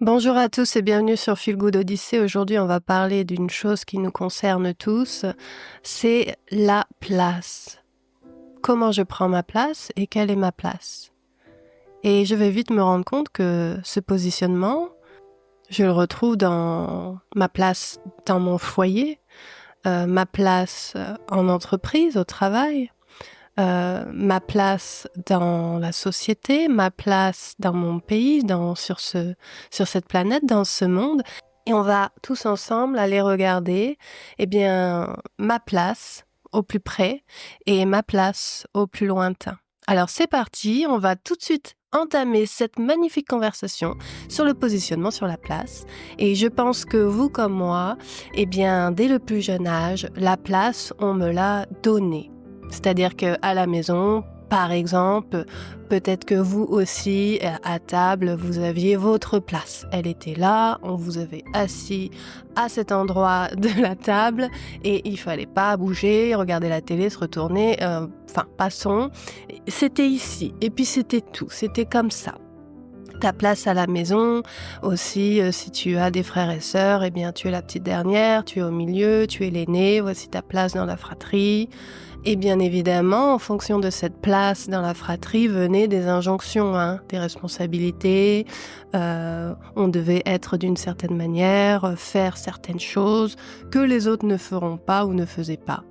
Bonjour à tous et bienvenue sur Feel Good Odyssey. Aujourd'hui, on va parler d'une chose qui nous concerne tous, c'est la place. Comment je prends ma place et quelle est ma place? Et je vais vite me rendre compte que ce positionnement, je le retrouve dans ma place dans mon foyer, ma place en entreprise, au travail, ma place dans la société, ma place dans mon pays, sur cette planète, dans ce monde. Et on va tous ensemble aller regarder, ma place au plus près et ma place au plus lointain. Alors c'est parti, on va tout de suite entamer cette magnifique conversation sur le positionnement sur la place. Et je pense que vous comme moi, dès le plus jeune âge, la place, on me l'a donnée. C'est-à-dire qu'à la maison, par exemple, peut-être que vous aussi, à table, vous aviez votre place. Elle était là, on vous avait assis à cet endroit de la table et il fallait pas bouger, regarder la télé, se retourner, passons. C'était ici et puis c'était tout, c'était comme ça. Ta place à la maison, aussi, si tu as des frères et sœurs, tu es la petite dernière, tu es au milieu, tu es l'aîné, voici ta place dans la fratrie. Et bien évidemment, en fonction de cette place dans la fratrie, venaient des injonctions, des responsabilités. On devait être d'une certaine manière, faire certaines choses que les autres ne feront pas ou ne faisaient pas.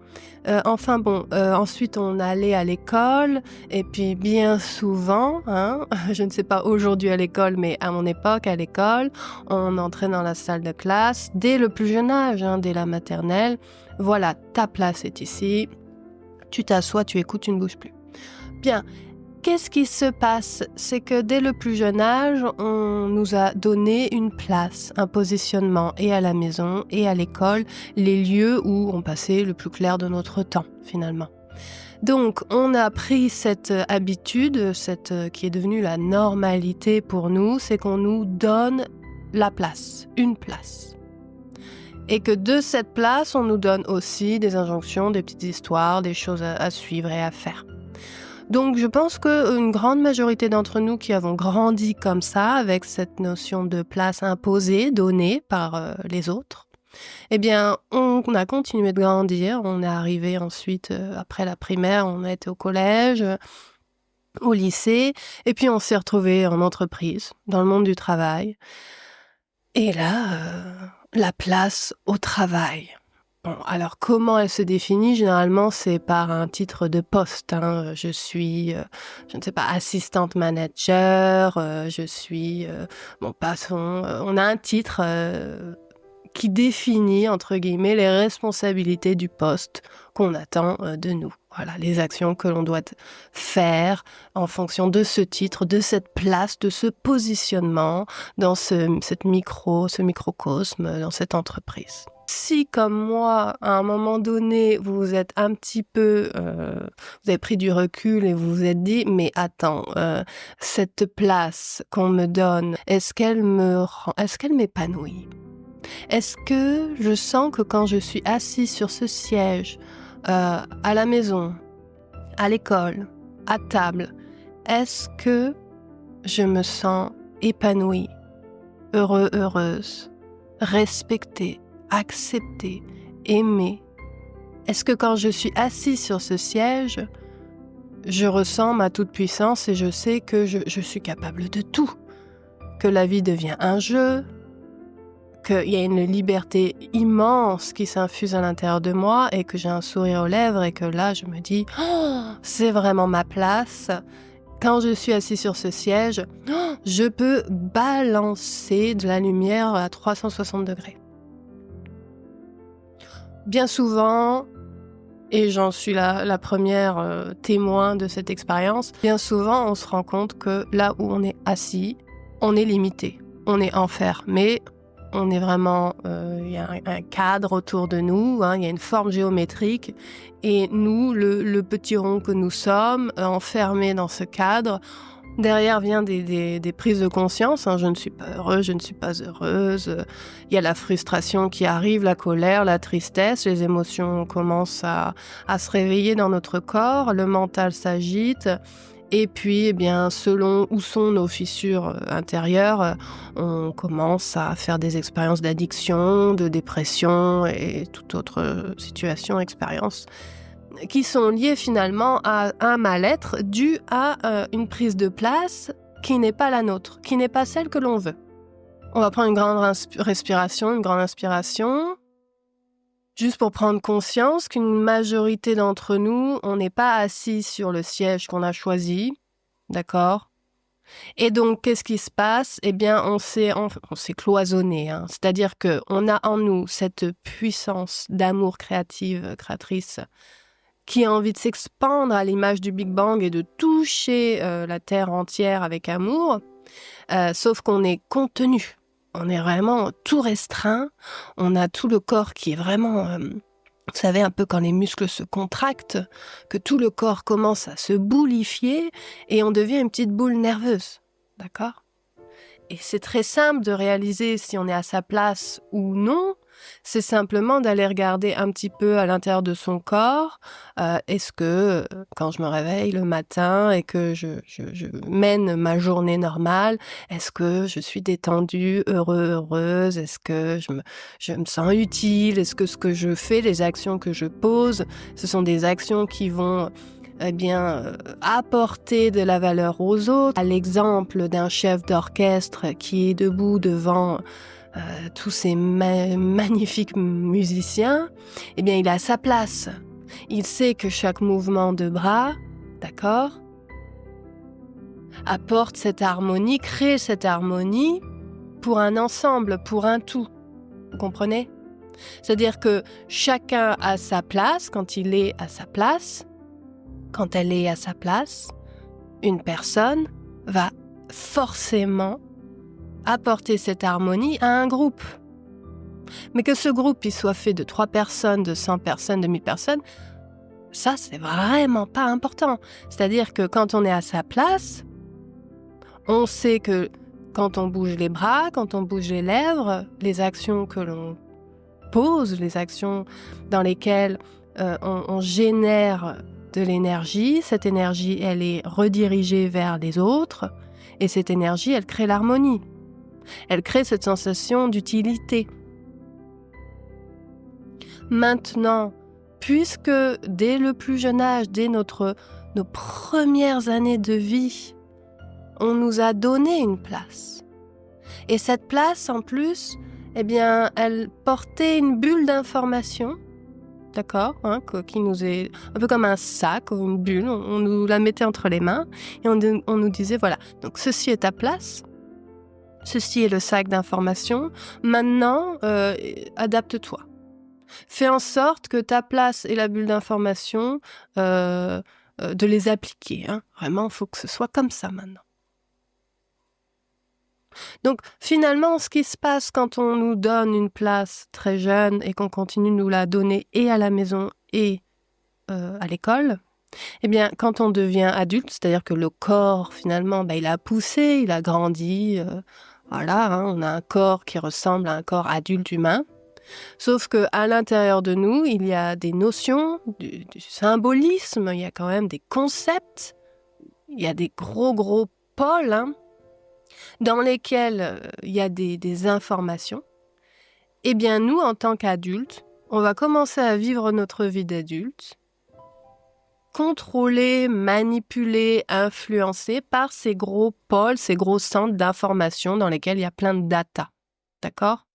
Ensuite on allait à l'école et puis bien souvent, je ne sais pas aujourd'hui à l'école, mais à mon époque à l'école, on entrait dans la salle de classe dès le plus jeune âge, dès la maternelle. Voilà, ta place est ici. Tu t'assois, tu écoutes, tu ne bouges plus. Bien, qu'est-ce qui se passe? C'est que dès le plus jeune âge, on nous a donné une place, un positionnement, et à la maison et à l'école, les lieux où on passait le plus clair de notre temps, finalement. Donc, on a pris cette habitude, qui est devenue la normalité pour nous, c'est qu'on nous donne la place, une place. Et que de cette place, on nous donne aussi des injonctions, des petites histoires, des choses à suivre et à faire. Donc je pense qu'une grande majorité d'entre nous qui avons grandi comme ça, avec cette notion de place imposée, donnée par les autres, on a continué de grandir. On est arrivé ensuite, après la primaire, on a été au collège, au lycée, et puis on s'est retrouvé en entreprise, dans le monde du travail. Et là, la place au travail. Bon, alors comment elle se définit? Généralement, c'est par un titre de poste. Je suis, je ne sais pas, assistante manager, je suis, on a un titre qui définit, entre guillemets, les responsabilités du poste qu'on attend de nous. Voilà, les actions que l'on doit faire en fonction de ce titre, de cette place, de ce positionnement dans ce microcosme, dans cette entreprise. Si, comme moi, à un moment donné, vous êtes un petit peu, vous avez pris du recul et vous vous êtes dit, mais attends, cette place qu'on me donne, est-ce qu'elle m'épanouit? Est-ce que je sens que quand je suis assise sur ce siège, à la maison, à l'école, à table, est-ce que je me sens épanouie, heureuse, respectée, acceptée, aimée? Est-ce que quand je suis assise sur ce siège, je ressens ma toute-puissance et je sais que je suis capable de tout, que la vie devient un jeu, qu'il y a une liberté immense qui s'infuse à l'intérieur de moi et que j'ai un sourire aux lèvres et que là, je me dis oh, « c'est vraiment ma place ». Quand je suis assis sur ce siège, je peux balancer de la lumière à 360 degrés. Bien souvent, et j'en suis la première témoin de cette expérience, bien souvent on se rend compte que là où on est assis, on est limité, on est enfermé. On est vraiment, il y a un cadre autour de nous, il y a une forme géométrique et nous, le petit rond que nous sommes, enfermés dans ce cadre, derrière vient des prises de conscience, je ne suis pas heureuse, je ne suis pas heureuse, il y a la frustration qui arrive, la colère, la tristesse, les émotions commencent à se réveiller dans notre corps, le mental s'agite Et puis, eh bien, selon où sont nos fissures intérieures, on commence à faire des expériences d'addiction, de dépression et toute autre situation, expérience, qui sont liées finalement à un mal-être dû à une prise de place qui n'est pas la nôtre, qui n'est pas celle que l'on veut. On va prendre une grande respiration, une grande inspiration, juste pour prendre conscience qu'une majorité d'entre nous, on n'est pas assis sur le siège qu'on a choisi, d'accord ? Et donc, qu'est-ce qui se passe ? Eh bien, on s'est cloisonné, hein. C'est-à-dire qu'on a en nous cette puissance d'amour créatrice, qui a envie de s'expandre à l'image du Big Bang et de toucher la Terre entière avec amour, sauf qu'on est contenu. On est vraiment tout restreint, on a tout le corps qui est vraiment... vous savez, un peu quand les muscles se contractent, que tout le corps commence à se boulifier et on devient une petite boule nerveuse, d'accord ? Et c'est très simple de réaliser si on est à sa place ou non. C'est simplement d'aller regarder un petit peu à l'intérieur de son corps. Est-ce que, quand je me réveille le matin et que je mène ma journée normale, est-ce que je suis détendue, heureuse? Est-ce que je me sens utile? Est-ce que ce que je fais, les actions que je pose, ce sont des actions qui vont apporter de la valeur aux autres? À l'exemple d'un chef d'orchestre qui est debout devant tous ces magnifiques musiciens, eh bien, il a sa place. Il sait que chaque mouvement de bras, d'accord, apporte cette harmonie, crée cette harmonie pour un ensemble, pour un tout. Vous comprenez ? C'est-à-dire que chacun a sa place quand il est à sa place. Quand elle est à sa place, une personne va forcément apporter cette harmonie à un groupe. Mais que ce groupe il soit fait de 3 personnes, de 100 personnes, de 1000 personnes, ça c'est vraiment pas important. C'est-à-dire que quand on est à sa place, on sait que quand on bouge les bras, quand on bouge les lèvres, les actions que l'on pose, les actions dans lesquelles on génère de l'énergie, cette énergie elle est redirigée vers les autres et cette énergie elle crée l'harmonie. Elle crée cette sensation d'utilité. Maintenant, puisque dès le plus jeune âge, dès nos premières années de vie, on nous a donné une place. Et cette place, en plus, eh bien, elle portait une bulle d'information, d'accord, hein, qui nous est un peu comme un sac ou une bulle, on nous la mettait entre les mains et on nous disait, voilà, donc ceci est ta place. Ceci est le sac d'informations. Maintenant, adapte-toi. Fais en sorte que ta place et la bulle d'information, de les appliquer. Hein. Vraiment, il faut que ce soit comme ça maintenant. Donc, finalement, ce qui se passe quand on nous donne une place très jeune et qu'on continue de nous la donner et à la maison et à l'école, eh bien, quand on devient adulte, c'est-à-dire que le corps, finalement, il a poussé, il a grandi... Voilà, hein, on a un corps qui ressemble à un corps adulte humain. Sauf qu'à l'intérieur de nous, il y a des notions, du symbolisme, il y a quand même des concepts, il y a des gros pôles hein, dans lesquels il y a des informations. Eh bien, nous, en tant qu'adultes, on va commencer à vivre notre vie d'adulte, contrôlés, manipulés, influencés par ces gros pôles, ces gros centres d'information dans lesquels il y a plein de data. D'accord ?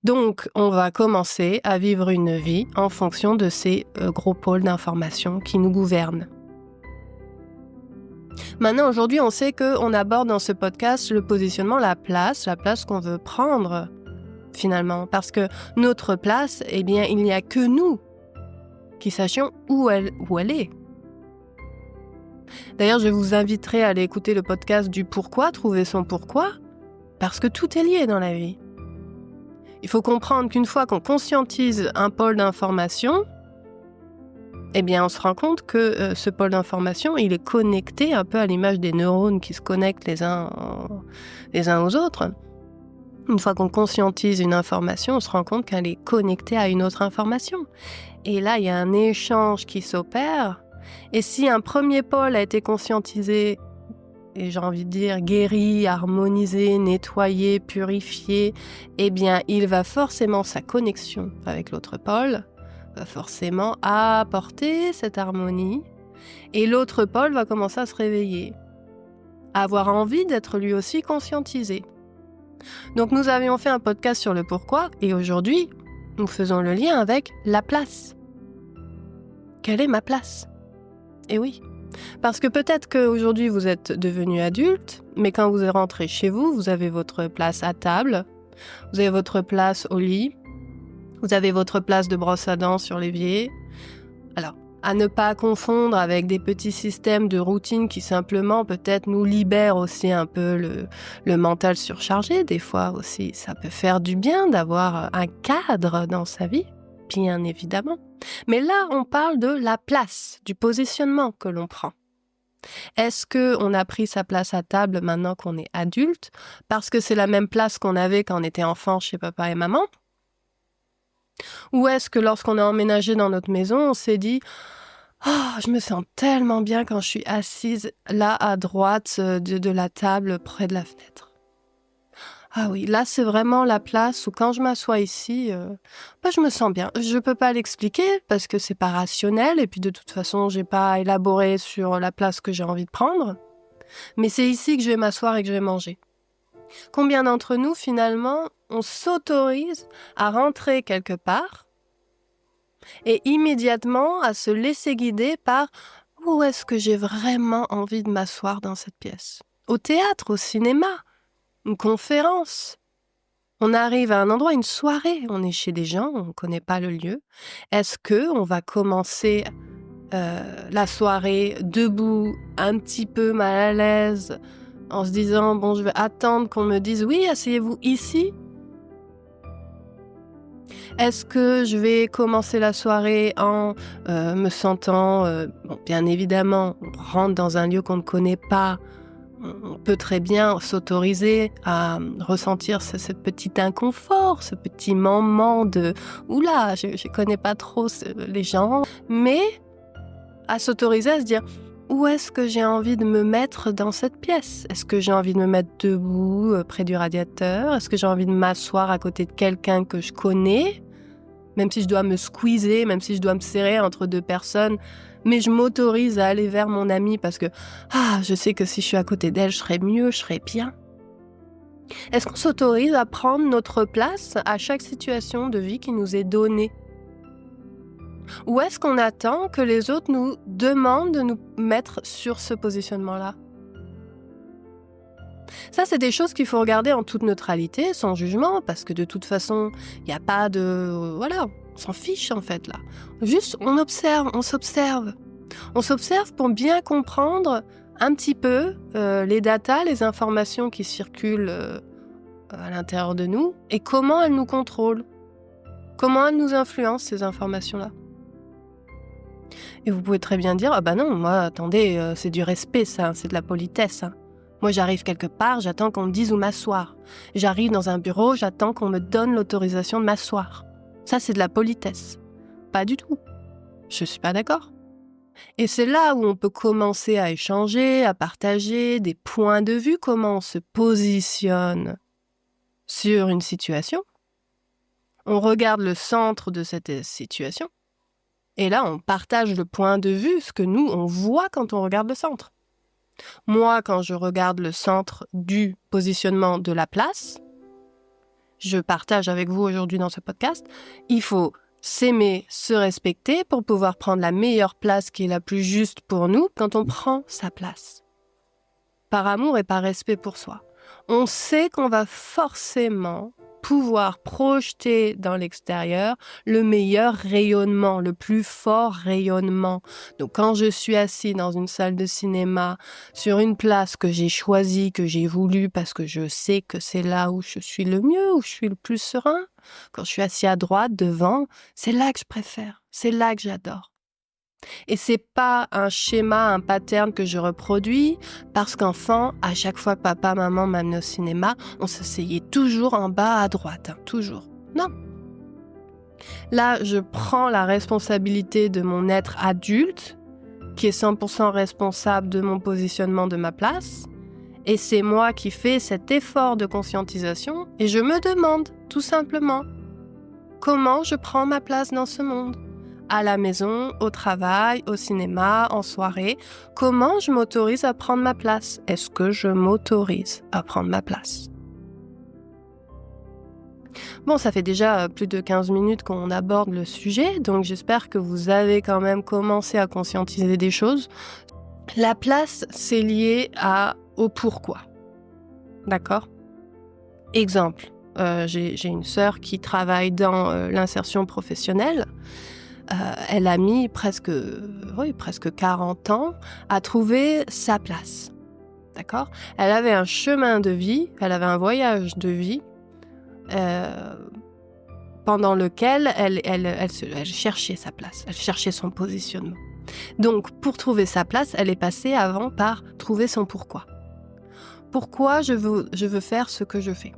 Donc, on va commencer à vivre une vie en fonction de ces gros pôles d'information qui nous gouvernent. Maintenant, aujourd'hui, on sait qu'on aborde dans ce podcast le positionnement, la place qu'on veut prendre, finalement. Parce que notre place, eh bien, il n'y a que nous qui sachions où elle est. D'ailleurs, je vous inviterai à aller écouter le podcast du pourquoi, trouver son pourquoi, parce que tout est lié dans la vie. Il faut comprendre qu'une fois qu'on conscientise un pôle d'information, eh bien, on se rend compte que ce pôle d'information, il est connecté un peu à l'image des neurones qui se connectent les uns aux autres. Une fois qu'on conscientise une information, on se rend compte qu'elle est connectée à une autre information. Et là, il y a un échange qui s'opère Et si un premier pôle a été conscientisé, et j'ai envie de dire guéri, harmonisé, nettoyé, purifié, eh bien, il va forcément, sa connexion avec l'autre pôle, va forcément apporter cette harmonie. Et l'autre pôle va commencer à se réveiller, à avoir envie d'être lui aussi conscientisé. Donc nous avions fait un podcast sur le pourquoi, et aujourd'hui, nous faisons le lien avec la place. Quelle est ma place ? Eh oui, parce que peut-être qu'aujourd'hui vous êtes devenu adulte, mais quand vous êtes rentré chez vous, vous avez votre place à table, vous avez votre place au lit, vous avez votre place de brosse à dents sur l'évier. Alors, à ne pas confondre avec des petits systèmes de routine qui simplement peut-être nous libèrent aussi un peu le mental surchargé. Des fois aussi, ça peut faire du bien d'avoir un cadre dans sa vie, bien évidemment. Mais là, on parle de la place, du positionnement que l'on prend. Est-ce qu'on a pris sa place à table maintenant qu'on est adulte, parce que c'est la même place qu'on avait quand on était enfant chez papa et maman ? Ou est-ce que lorsqu'on a emménagé dans notre maison, on s'est dit « Oh, je me sens tellement bien quand je suis assise là à droite de la table près de la fenêtre. » Ah oui, là c'est vraiment la place où quand je m'assois ici, je me sens bien. Je ne peux pas l'expliquer parce que c'est pas rationnel et puis de toute façon, j'ai pas élaboré sur la place que j'ai envie de prendre. Mais c'est ici que je vais m'asseoir et que je vais manger. Combien d'entre nous, finalement, on s'autorise à rentrer quelque part et immédiatement à se laisser guider par « Où est-ce que j'ai vraiment envie de m'asseoir dans cette pièce ?» Au théâtre, au cinéma, une conférence. On arrive à un endroit, une soirée, on est chez des gens, on ne connaît pas le lieu. Est-ce qu'on va commencer la soirée debout, un petit peu mal à l'aise, en se disant, bon, je vais attendre qu'on me dise, oui, asseyez-vous ici. Est-ce que je vais commencer la soirée en me sentant, bien évidemment, on rentre dans un lieu qu'on ne connaît pas, on peut très bien s'autoriser à ressentir ce petit inconfort, ce petit moment de « Oula, je ne connais pas trop les gens », mais à s'autoriser à se dire où est-ce que j'ai envie de me mettre dans cette pièce ? Est-ce que j'ai envie de me mettre debout près du radiateur ? Est-ce que j'ai envie de m'asseoir à côté de quelqu'un que je connais ? Même si je dois me squeezer, même si je dois me serrer entre deux personnes, mais je m'autorise à aller vers mon amie parce que je sais que si je suis à côté d'elle, je serai mieux, je serai bien. Est-ce qu'on s'autorise à prendre notre place à chaque situation de vie qui nous est donnée ? Ou est-ce qu'on attend que les autres nous demandent de nous mettre sur ce positionnement-là ? Ça, c'est des choses qu'il faut regarder en toute neutralité, sans jugement, parce que de toute façon, il n'y a pas de... Voilà, on s'en fiche en fait là. Juste, on observe, on s'observe. On s'observe pour bien comprendre un petit peu les datas, les informations qui circulent à l'intérieur de nous et comment elles nous contrôlent. Comment elles nous influencent, ces informations-là. Et vous pouvez très bien dire, ah bah non, moi, attendez, c'est du respect ça, c'est de la politesse. Hein. Moi, j'arrive quelque part, j'attends qu'on me dise où m'asseoir. J'arrive dans un bureau, j'attends qu'on me donne l'autorisation de m'asseoir. Ça, c'est de la politesse. Pas du tout. Je suis pas d'accord. Et c'est là où on peut commencer à échanger, à partager des points de vue, comment on se positionne sur une situation. On regarde le centre de cette situation. Et là, on partage le point de vue, ce que nous, on voit quand on regarde le centre. Moi, quand je regarde le centre du positionnement de la place, je partage avec vous aujourd'hui dans ce podcast, il faut s'aimer, se respecter pour pouvoir prendre la meilleure place qui est la plus juste pour nous quand on prend sa place. Par amour et par respect pour soi. On sait qu'on va forcément pouvoir projeter dans l'extérieur le meilleur rayonnement, le plus fort rayonnement. Donc quand je suis assis dans une salle de cinéma, sur une place que j'ai choisie, que j'ai voulu, parce que je sais que c'est là où je suis le mieux, où je suis le plus serein, quand je suis assis à droite, devant, c'est là que je préfère, c'est là que j'adore. Et c'est pas un schéma, un pattern que je reproduis parce qu'enfant, à chaque fois que papa, maman m'amenait au cinéma, on s'asseyait toujours en bas à droite, toujours. Non. Là, je prends la responsabilité de mon être adulte qui est 100% responsable de mon positionnement de ma place. Et c'est moi qui fais cet effort de conscientisation et je me demande, tout simplement, comment je prends ma place dans ce monde ? À la maison, au travail, au cinéma, en soirée, comment je m'autorise à prendre ma place ? Est-ce que je m'autorise à prendre ma place ? Bon, ça fait déjà plus de 15 minutes qu'on aborde le sujet, donc j'espère que vous avez quand même commencé à conscientiser des choses. La place, c'est lié au pourquoi. D'accord ? Exemple, j'ai une sœur qui travaille dans l'insertion professionnelle. Elle a mis presque 40 ans à trouver sa place. D'accord ? Elle avait un chemin de vie, elle avait un voyage de vie pendant lequel elle cherchait sa place, elle cherchait son positionnement. Donc, pour trouver sa place, elle est passée avant par trouver son pourquoi. Pourquoi je veux faire ce que je fais ?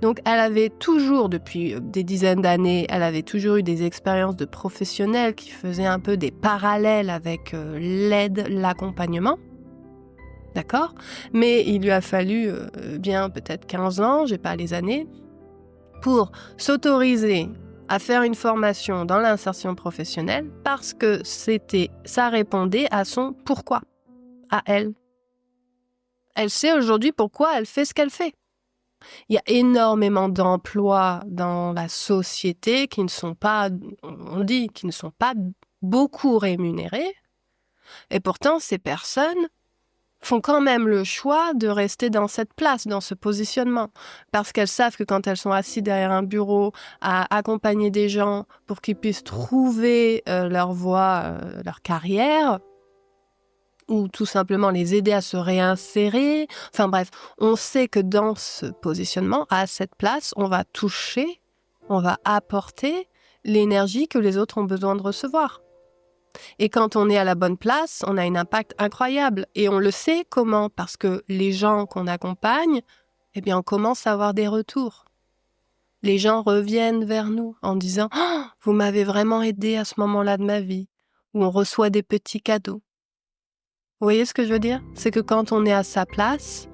Donc, elle avait toujours, depuis des dizaines d'années, elle avait toujours eu des expériences de professionnels qui faisaient un peu des parallèles avec l'aide, l'accompagnement. D'accord ? Mais il lui a fallu bien peut-être 15 ans, j'ai pas les années, pour s'autoriser à faire une formation dans l'insertion professionnelle parce que ça répondait à son pourquoi, à elle. Elle sait aujourd'hui pourquoi elle fait ce qu'elle fait. Il y a énormément d'emplois dans la société qui ne sont pas beaucoup rémunérés. Et pourtant, ces personnes font quand même le choix de rester dans cette place, dans ce positionnement. Parce qu'elles savent que quand elles sont assises derrière un bureau à accompagner des gens pour qu'ils puissent trouver leur voie, leur carrière, ou tout simplement les aider à se réinsérer. Enfin bref, on sait que dans ce positionnement, à cette place, on va toucher, on va apporter l'énergie que les autres ont besoin de recevoir. Et quand on est à la bonne place, on a un impact incroyable. Et on le sait comment ? Parce que les gens qu'on accompagne, eh bien, on commence à avoir des retours. Les gens reviennent vers nous en disant « Oh, vous m'avez vraiment aidé à ce moment-là de ma vie » ou on reçoit des petits cadeaux. Vous voyez ce que je veux dire ? C'est que quand on est à sa place,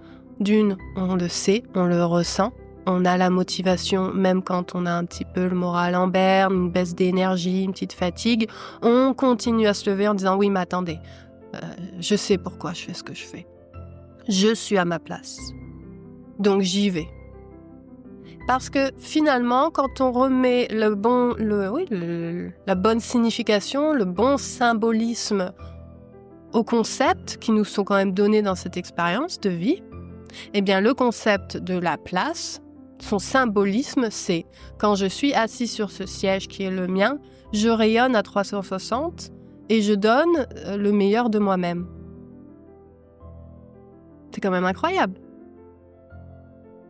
on le sait, on le ressent, on a la motivation, même quand on a un petit peu le moral en berne, une baisse d'énergie, une petite fatigue, on continue à se lever en disant « Oui, mais attendez, je sais pourquoi je fais ce que je fais. Je suis à ma place. Donc j'y vais. » Parce que finalement, quand on remet la bonne signification, le bon symbolisme aux concepts qui nous sont quand même donnés dans cette expérience de vie, eh bien le concept de la place, son symbolisme, c'est quand je suis assis sur ce siège qui est le mien, je rayonne à 360 et je donne le meilleur de moi-même. C'est quand même incroyable.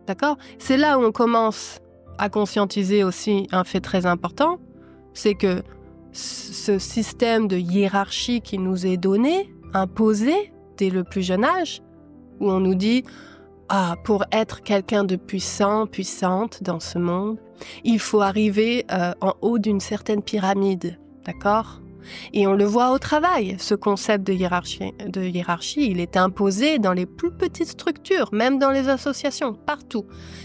D'accord ? C'est là où on commence à conscientiser aussi un fait très important, c'est que ce système de hiérarchie qui nous est donné, imposé dès le plus jeune âge, où on nous dit « Ah, pour être quelqu'un de puissant, puissante dans ce monde, il faut arriver en haut d'une certaine pyramide. » D'accord ? Et on le voit au travail, ce concept de hiérarchie, il est imposé dans les plus petites structures, même dans les associations, partout.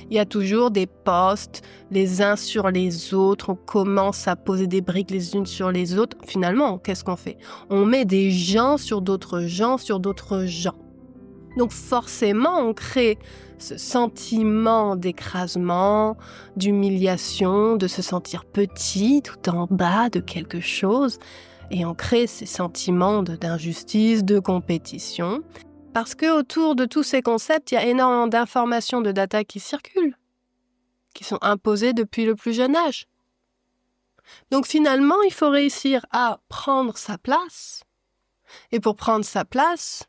Il y a toujours des postes, les uns sur les autres, on commence à poser des briques les unes sur les autres. Finalement, qu'est-ce qu'on fait ? On met des gens sur d'autres gens sur d'autres gens. Donc forcément, on crée ce sentiment d'écrasement, d'humiliation, de se sentir petit, tout en bas de quelque chose. Et on crée ces sentiments d'injustice, de compétition. Parce qu'autour de tous ces concepts, il y a énormément d'informations, de data qui circulent, qui sont imposées depuis le plus jeune âge. Donc finalement, il faut réussir à prendre sa place. Et pour prendre sa place,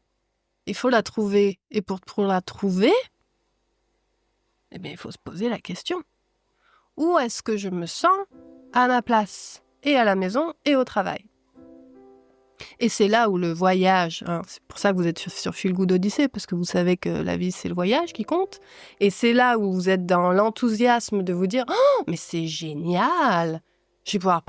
il faut la trouver. Et pour la trouver, eh bien, il faut se poser la question. Où est-ce que je me sens à ma place ? Et à la maison et au travail. Et c'est là où le voyage, c'est pour ça que vous êtes sur Feel Good Odyssée, parce que vous savez que la vie, c'est le voyage qui compte. Et c'est là où vous êtes dans l'enthousiasme de vous dire « Oh, mais c'est génial ! Je vais pouvoir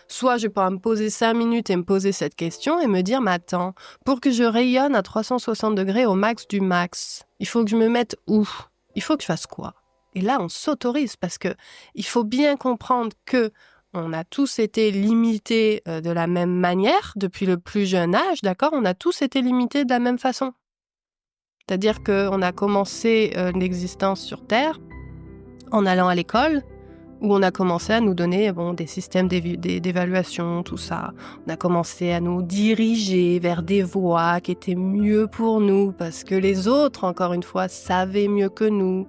soit je vais pouvoir me poser 5 minutes et me poser cette question et me dire, mais attends, pour que je rayonne à 360 degrés au max du max, il faut que je me mette où? Il faut que je fasse quoi? Et là, on s'autorise parce que il faut bien comprendre que on a tous été limités de la même manière depuis le plus jeune âge, d'accord? On a tous été limités de la même façon. C'est-à-dire qu'on a commencé l'existence sur Terre en allant à l'école, où on a commencé à nous donner des systèmes d'évaluation, tout ça. On a commencé à nous diriger vers des voies qui étaient mieux pour nous, parce que les autres, encore une fois, savaient mieux que nous,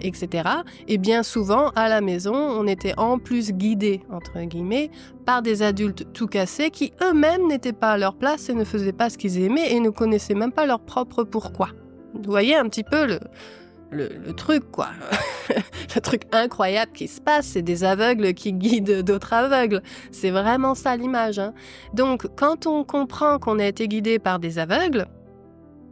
etc. Et bien souvent, à la maison, on était en plus guidés, entre guillemets, par des adultes tout cassés qui eux-mêmes n'étaient pas à leur place et ne faisaient pas ce qu'ils aimaient et ne connaissaient même pas leur propre pourquoi. Vous voyez un petit peu le truc, quoi. Le truc incroyable qui se passe, c'est des aveugles qui guident d'autres aveugles. C'est vraiment ça l'image, hein. Donc, quand on comprend qu'on a été guidé par des aveugles,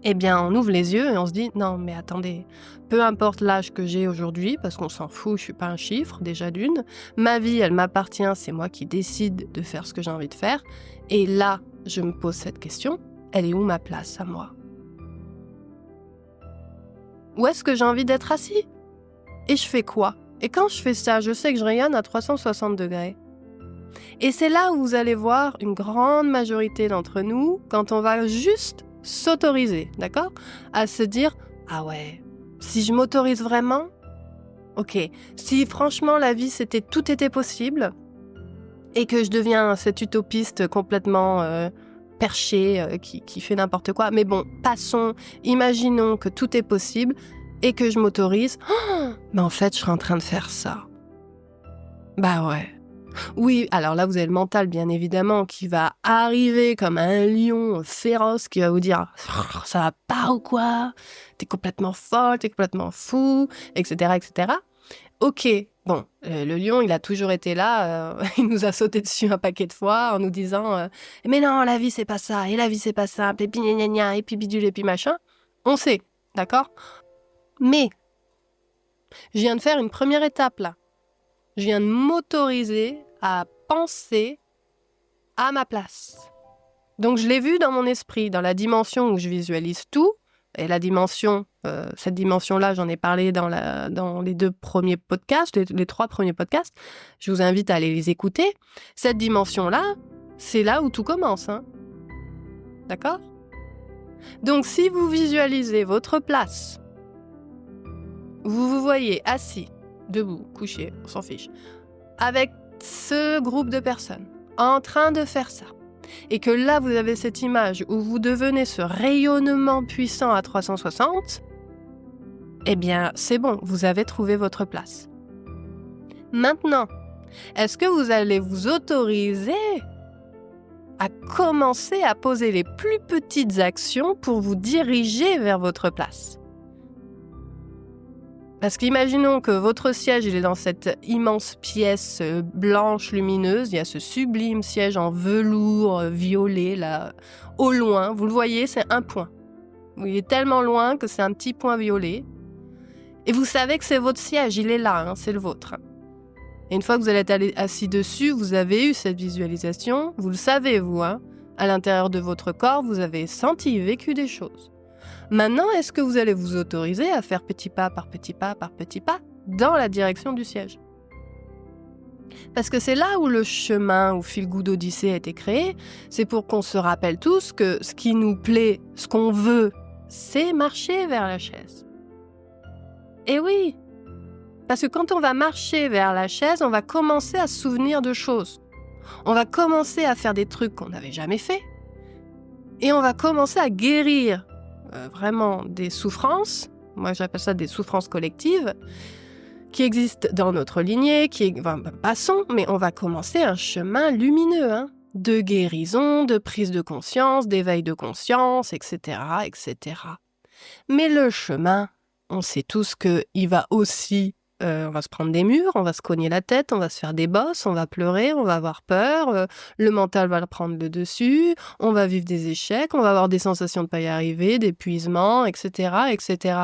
eh bien, on ouvre les yeux et on se dit « Non, mais attendez, peu importe l'âge que j'ai aujourd'hui, parce qu'on s'en fout, je suis pas un chiffre, déjà d'une. Ma vie, elle m'appartient, c'est moi qui décide de faire ce que j'ai envie de faire. Et là, je me pose cette question, elle est où ma place à moi ? Où est-ce que j'ai envie d'être assis ? Et je fais quoi ? Et quand je fais ça, je sais que je rayonne à 360 degrés. Et c'est là où vous allez voir une grande majorité d'entre nous, quand on va juste s'autoriser, d'accord ? À se dire, ah ouais, si je m'autorise vraiment, ok, si franchement la vie tout était possible, et que je deviens cet utopiste complètement perché, qui fait n'importe quoi, mais bon, passons, imaginons que tout est possible, et que je m'autorise, mais en fait, je serais en train de faire ça. Bah ouais. Oui, alors là, vous avez le mental, bien évidemment, qui va arriver comme un lion féroce, qui va vous dire « Ça va pas ou quoi ? T'es complètement folle, t'es complètement fou, etc. etc. » Ok, bon, le lion, il a toujours été là, il nous a sauté dessus un paquet de fois en nous disant « Mais non, la vie, c'est pas ça, et la vie, c'est pas ça, et puis gna gna gna, et puis bidule, et puis machin. » On sait, d'accord ? Mais, je viens de faire une première étape, là. Je viens de m'autoriser à penser à ma place. Donc, je l'ai vu dans mon esprit, dans la dimension où je visualise tout. Et la dimension, cette dimension-là, j'en ai parlé dans les 2 premiers podcasts, les 3 premiers podcasts. Je vous invite à aller les écouter. Cette dimension-là, c'est là où tout commence, hein. D'accord ? Donc, si vous visualisez votre place, vous vous voyez assis, debout, couché, on s'en fiche, avec ce groupe de personnes en train de faire ça, et que là vous avez cette image où vous devenez ce rayonnement puissant à 360, eh bien c'est bon, vous avez trouvé votre place. Maintenant, est-ce que vous allez vous autoriser à commencer à poser les plus petites actions pour vous diriger vers votre place ? Parce qu'imaginons que votre siège, il est dans cette immense pièce blanche lumineuse. Il y a ce sublime siège en velours violet, là, au loin. Vous le voyez, c'est un point. Il est tellement loin que c'est un petit point violet. Et vous savez que c'est votre siège, il est là, hein, c'est le vôtre. Et une fois que vous allez être assis dessus, vous avez eu cette visualisation. Vous le savez, vous, hein. À l'intérieur de votre corps, vous avez senti, vécu des choses. Maintenant, est-ce que vous allez vous autoriser à faire petit pas par petit pas par petit pas dans la direction du siège ? Parce que c'est là où le chemin, où Feel Good Odyssey a été créé, c'est pour qu'on se rappelle tous que ce qui nous plaît, ce qu'on veut, c'est marcher vers la chaise. Et oui, parce que quand on va marcher vers la chaise, on va commencer à se souvenir de choses. On va commencer à faire des trucs qu'on n'avait jamais fait. Et on va commencer à guérir vraiment des souffrances, moi j'appelle ça des souffrances collectives, qui existent dans notre lignée, passons, mais on va commencer un chemin lumineux, hein, de guérison, de prise de conscience, d'éveil de conscience, etc., etc. Mais le chemin, on sait tous qu'il va aussi, on va se prendre des murs, on va se cogner la tête, on va se faire des bosses, on va pleurer, on va avoir peur, le mental va prendre le dessus, on va vivre des échecs, on va avoir des sensations de ne pas y arriver, d'épuisement, etc., etc.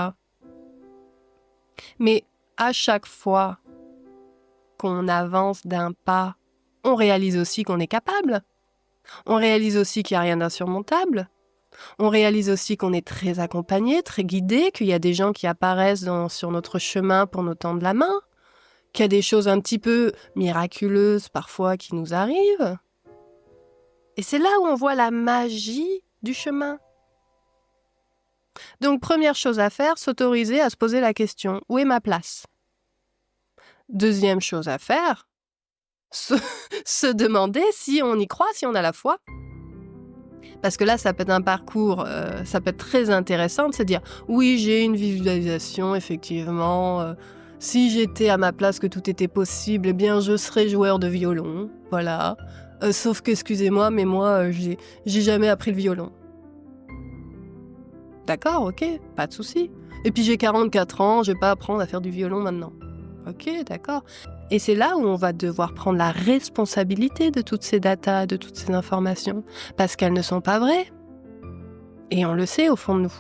Mais à chaque fois qu'on avance d'un pas, on réalise aussi qu'on est capable. On réalise aussi qu'il n'y a rien d'insurmontable. On réalise aussi qu'on est très accompagné, très guidé, qu'il y a des gens qui apparaissent sur notre chemin pour nous tendre la main, qu'il y a des choses un petit peu miraculeuses parfois qui nous arrivent. Et c'est là où on voit la magie du chemin. Donc, première chose à faire, s'autoriser à se poser la question, où est ma place ? Deuxième chose à faire, se demander si on y croit, si on a la foi. Parce que là, ça peut être un parcours, ça peut être très intéressant de se dire « Oui, j'ai une visualisation, effectivement. Si j'étais à ma place, que tout était possible, eh bien, je serais joueur de violon. Voilà. Sauf que, excusez-moi, mais moi, j'ai jamais appris le violon. » D'accord, ok, pas de souci. Et puis j'ai 44 ans, je vais pas apprendre à faire du violon maintenant. Ok, d'accord. Et c'est là où on va devoir prendre la responsabilité de toutes ces datas, de toutes ces informations, parce qu'elles ne sont pas vraies. Et on le sait au fond de nous.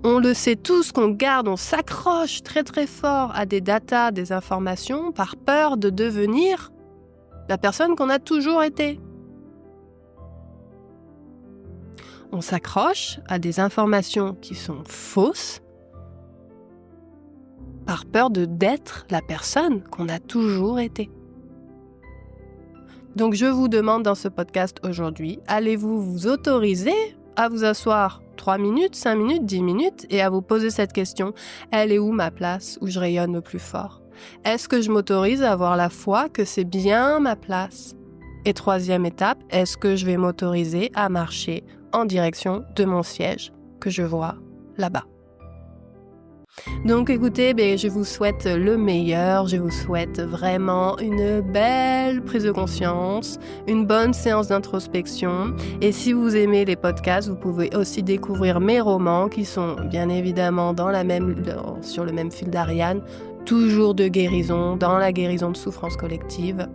On le sait tous qu'on garde, on s'accroche très très fort à des datas, des informations, par peur de devenir la personne qu'on a toujours été. On s'accroche à des informations qui sont fausses par peur d'être la personne qu'on a toujours été. Donc je vous demande dans ce podcast aujourd'hui, allez-vous vous autoriser à vous asseoir 3 minutes, 5 minutes, 10 minutes et à vous poser cette question, elle est où ma place où je rayonne le plus fort ? Est-ce que je m'autorise à avoir la foi que c'est bien ma place ? Et troisième étape, est-ce que je vais m'autoriser à marcher en direction de mon siège que je vois là-bas. Donc écoutez, je vous souhaite le meilleur, je vous souhaite vraiment une belle prise de conscience, une bonne séance d'introspection. Et si vous aimez les podcasts, vous pouvez aussi découvrir mes romans qui sont bien évidemment sur le même fil d'Ariane, toujours de guérison, dans la guérison de souffrance collective.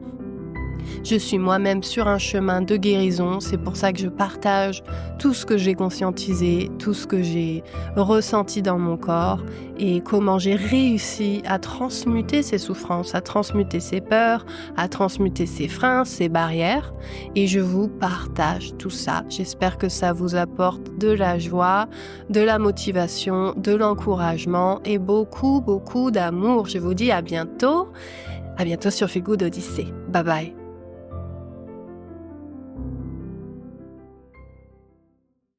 Je suis moi-même sur un chemin de guérison, c'est pour ça que je partage tout ce que j'ai conscientisé, tout ce que j'ai ressenti dans mon corps et comment j'ai réussi à transmuter ces souffrances, à transmuter ces peurs, à transmuter ces freins, ces barrières. Et je vous partage tout ça. J'espère que ça vous apporte de la joie, de la motivation, de l'encouragement et beaucoup, beaucoup d'amour. Je vous dis à bientôt sur Feel Good Odyssée. Bye bye.